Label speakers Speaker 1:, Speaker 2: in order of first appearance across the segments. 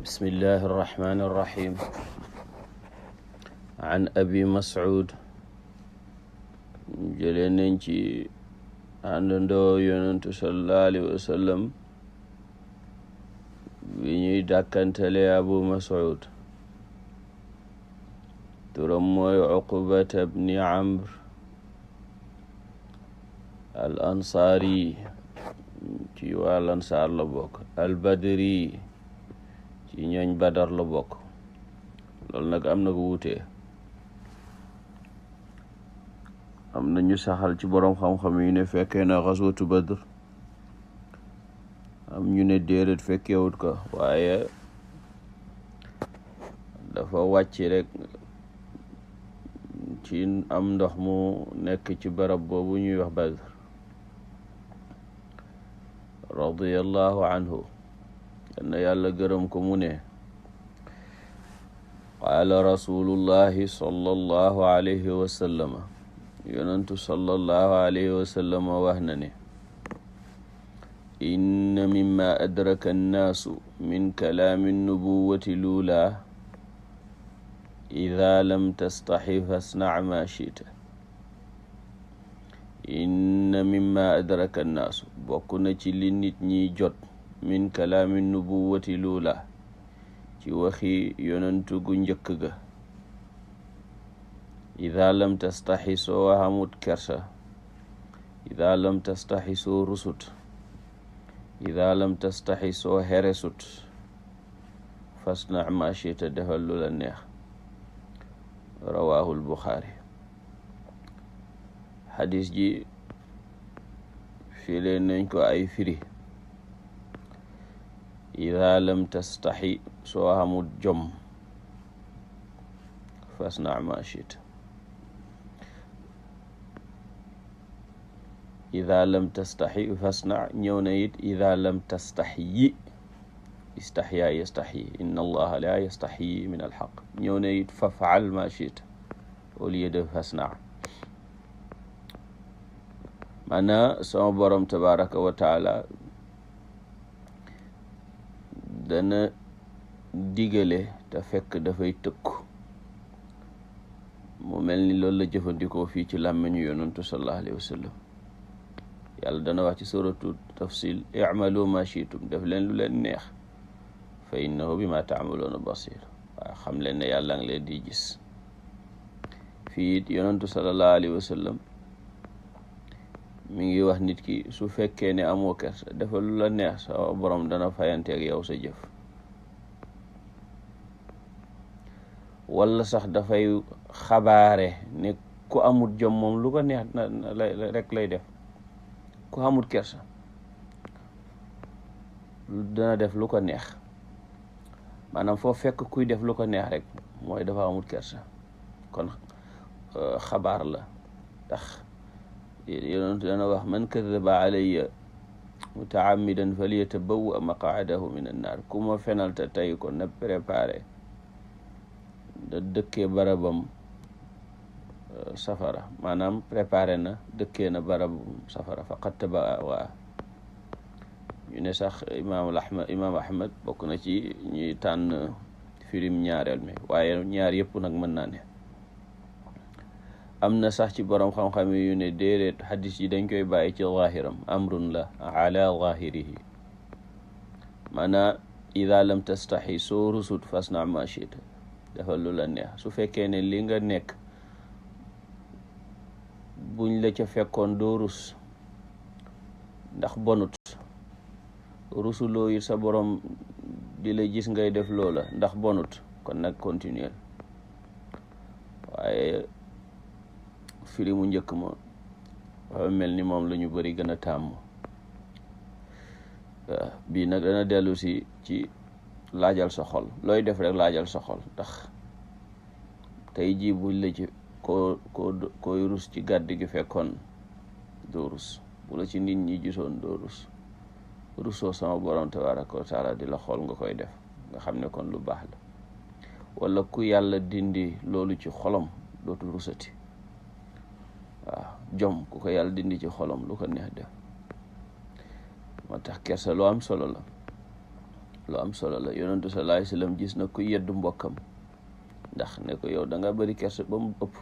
Speaker 1: bismillahi irrahmani irrahim an abi mas'ud jëlee nañ ci àndandoo yonentu sallallahu alayhi wa sallam bi ñuy dàkkantale abu mas'ud turam mooy uqbata bni amr al ansaari ci waa lansaar la bokk al badri ci ñooñ badar la bokk. loolu nag am na ko wutee, am na ñu saxal ci boroom xam-xam yu ne fekkee na xaswatu badr, am ñu ne déedéet fekkewut ko, waaye dafa wàcc rek ci am ndox mu nekk ci barab boobu ñuy wax badr radiyallahu anhu, na yàlla gërëm ko. mu ne qaala rasulullahi sallallahu alayhi wa sallama, yonentu sallallahu alayhi wa sallama wax na ne inna mimma adraka annaasu min kalaami nubuwati luula ida lam tastaxi fasnac ma chita. inna mimma adraka annaasu, bokk na ci li nit ñi jot, min kalaami nubuwati luula, ci waxi yonentu gu njëkk ga. ida lam tastaxi soo xamut kersa, ida lam tastaxi soo rusut, ida lam tastaxi soo xeresut, fasnac ma chita, defal lu la neex. rawaahul buxaari. xadis ji file nañ ko ay firi. ida lam tastaxi soo xamut jom, fasna ma chita. ida lam tastaxi fasna ñëw na it ida lam tastaxyi, istaxya yastaxyi, inna allaha la yastaxyi min alxaq. ñëw na it fafaal ma chita au lieu de fasna. maanaa sama borom tabaraka wa taala dana digale te fekk dafay tëkku. mu mel ni loolu la jëfandikoo fii ci làmmiñu yonantu sallallahu alayhi wa sallam. yàlla dana wax ci suratu tafsil, i'malu ma shi'tum, def leen lu leen neex, fa innahu bima ta'maluuna basir. waaw xam leen ne yàlla ngi leen di gis. fii it yonantu sallallahu alayhi wa sallam mi ngi wax nit ki, su fekkee ne amoo kersa, defal lu la neex, sa borom dana fayanteeg yow sa jëf. wala sax dafay xabaare ne ku amut jom moom lu ko neex rek lay def. ku amut kersa dana def lu ko neex. maanaam foo fekk kuy def lu ko neex rek mooy dafa amut kersa. kon xabaar la. ndax yonent dana wax man kadaba alayya mutaamidan falyatabawwa maqaadahu min annaar. ku ma fenal te tey ko na préparé da dëkkee barabam safara. maanaam préparé na dëkkee na barabam safara faqad tabawwa. ñu ne sax imaam ahmad bokk na ci ñuy tànn firim ñaareel mi, waaye ñaar yëpp nag mën naa ne. am na sax ci borom xam-xam yu ne déedéet, xadis yi dañ koy bàyyi ci zaahiram, amrun la ala zaahirihi. maanaa ida lam tastaxi soo rusut fasna ma chita, defal lu la neex. su fekkee ne li nga nekk buñ la ca fekkoon doo rus ndax bonut, rusuloo it sa borom di la gis ngay def loola ndax bonut, kon nag continuer. waaye firi mu njëkk ma dafa mel ni moom la ñu bëri gën a tàmm. bii nag dana dellu si ci laajal sa xol. looy def rek laajal sa xol, ndax tey jii buñ la ci koy rus ci gàdd gi fekkoon doo rus, bu la ci nit ñi gisoon doo rus. rusoo sama borom tabaraka wa taala di la xool nga koy def, nga xam ne kon lu baax la. wala ku yàlla dindi loolu ci xolam dootu rusati. waaw jom ku ko yàlla dindi ci xolam lu ko neex def. moo tax kersa lu am solo la. lu am solo la. yonentu sallallahu alayhi wasallam gis na ku yeddu mbokkam ndax ne ko yow da nga bëri kersa ba mu ëpp.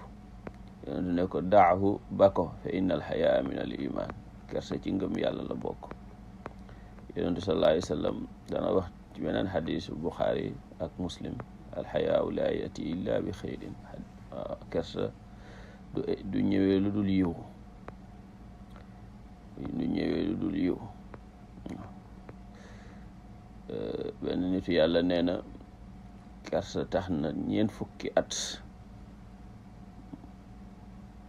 Speaker 1: yonentu ne ko daahu ba ko fa inna al hayaa min al iman, kersa ci ngëm yàlla la bokk. yonentu sallallahu alayhi wasallam dana wax ci beneen xadis Buxaari ak Muslim, al hayaau laa yati illa bi xayrin. kersa du ñëwee lu dul yiw, benn nitu yàlla nee na kersa tax na 4 fukki at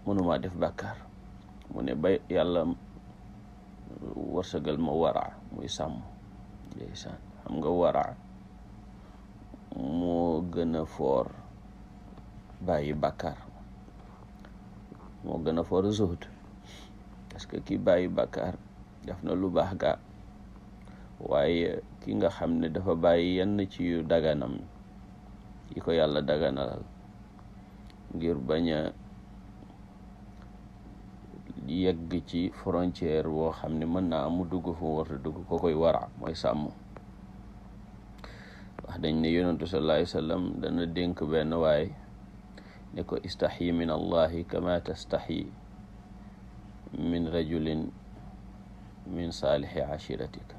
Speaker 1: mënuma def bàkkaar. mu ne ba yàlla warsagal ma wara muy sàmm. ndeysaan, xam nga wara moo gën a foor bàyyi bàkkaar, moo gën a foor zuhud, parce que ki bàyyi bàkkaar def na lu baax ga, waaye ki nga xam ne dafa bàyyi yenn ci yu daganam yi ko yàlla daganalal ngir bañ a yegg ci frontière woo xam ne mën naa mu dugg fu mu war a dugg, ko koy wara mooy sàmm. wax dañ ne yonentu sallallahu alayhi wasallam dana dénk benn waay ne ko istaxyi min allahi kama tastaxyi min rajulin min saalixi ashiratika.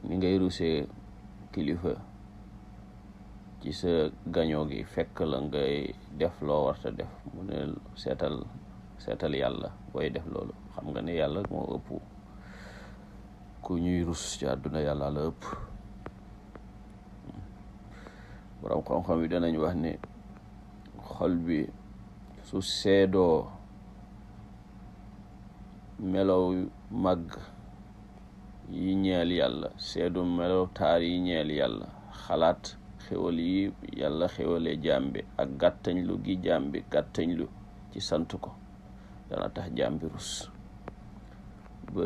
Speaker 1: ni ngay rusee kilifa ci sa gañoo gi fekk la ngay def loo warta def. mu ne seetal yàlla booy def loolu. xam nga ne yàlla moo ëpp ku ñuy rus ci àdduna, yàlla la ëpp. borom xam-xam yi danañ wax ne xol bi su seedoo melow màgg yi ñeel yàlla, seedu melow taar yi ñeel yàlla, xalaat xewal yi yàlla xewalee jàmbi ak gàttañlu gi jàmbi gàttañlu ci sant ko, dana tax jàmbi rus ba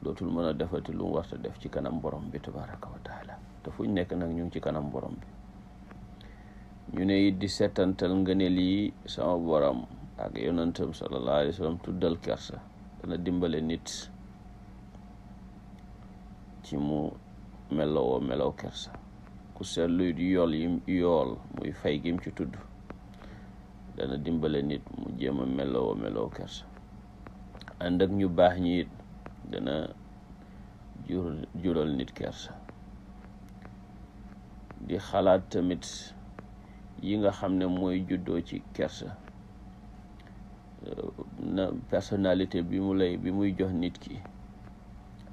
Speaker 1: dootul mën a defati lu mu warta def ci kanam borom bi tabaraka wa taala. te fuñ nekk nag ñu ngi ci kanam borom bi. ñu ne it di setantal ngëneel yi sama borom ak yonentam sallallahu alayhi wa sallam tuddal kersa dana dimbale nit ci mu melow kersa. ku seetlu yool muy fay gim ci tudd dana dimbale nit mu jéem a melow kersa. ànd ak ñu baax ñi it dana jural nit kersa. di xalaat tamit yi nga xam ne mooy juddoo ci kersa, na personnalité bi muy jox nit ki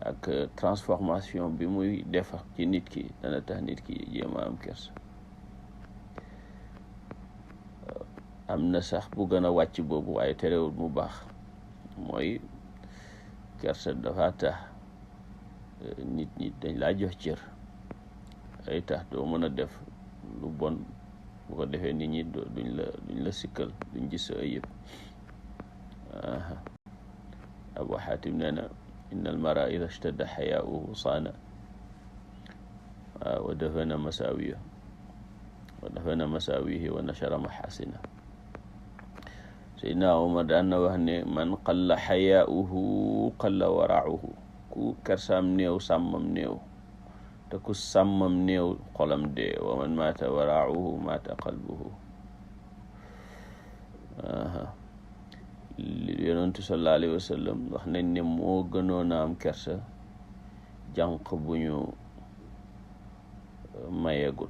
Speaker 1: ak transformation bi muy def ci nit ki dana tax nit ki jéem a am kersa. am na sax bu gën a wàcc boobu waaye terewul mu baax, mooy kersa dafa tax nit ñi dañ laa jox cër, ay tax doo mën a def lu bon. bu ko defee nit ñi duñ la sikkal, duñ gis sa ayib. Abu Xaatim nee na inna al mara ida ishtadda xayaauhu saana wa dafana masaawihi wa nashara maxaasina. Seydina Umar daan na wax ne man qalla xayaauhu qalla warauhu. ku kersaam néew sàmmam néew, te ku sàmmam néew xolam dee. wa man maata warauhu maata qalbuhu. yonentu sallallahu alayhi wa sallam wax nañ ne moo gënoon a am kersa jànq bu ñu mayegut.